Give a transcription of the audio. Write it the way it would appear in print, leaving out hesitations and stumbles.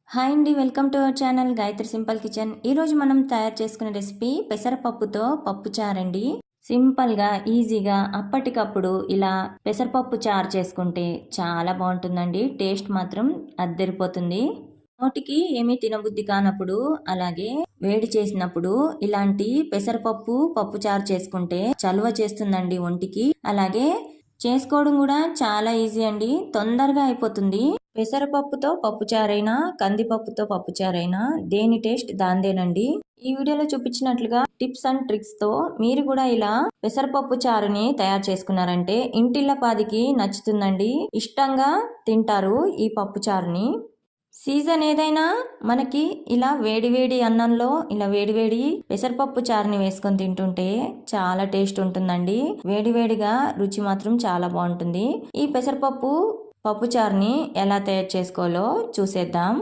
Hi అండి, welcome to our channel Gayatri simple kitchen. ఈరోజు మనం తయారు చేసుకునే రెసిపీ పెసరపప్పుతో పప్పు చారండి. సింపుల్గా ఈజీగా అప్పటికప్పుడు ఇలా పెసరపప్పు చారు చేసుకుంటే చాలా బాగుంటుందండి. టేస్ట్ మాత్రం అద్దరిపోతుంది. నోటికి ఏమీ తినబుద్ధి కానప్పుడు, అలాగే వేడి చేసినప్పుడు ఇలాంటి పెసరపప్పు పప్పు చారు చేసుకుంటే చలువ చేస్తుందండి ఒంటికి. అలాగే చేసుకోవడం కూడా చాలా ఈజీ అండి, తొందరగా అయిపోతుంది. పెసరపప్పుతో పప్పుచారైనా కందిపప్పుతో పప్పుచారైనా దేని టేస్ట్ దాందేనండి. ఈ వీడియోలో చూపించినట్లుగా టిప్స్ అండ్ ట్రిక్స్ తో మీరు కూడా ఇలా పెసరపప్పు చారుని తయారు చేసుకున్నారంటే ఇంటిల్లపాదికి నచ్చుతుందండి. ఇష్టంగా తింటారు ఈ పప్పు చారుని. సీజన్ ఏదైనా మనకి ఇలా వేడివేడి అన్నంలో ఇలా వేడివేడి పెసరపప్పు చారుని వేసుకొని తింటుంటే చాలా టేస్ట్ ఉంటుందండి. వేడివేడిగా రుచి మాత్రం చాలా బాగుంటుంది. ఈ పెసరపప్పు పప్పు చారుని ఎలా తయారు చేసుకోవాలో చూసేద్దాం.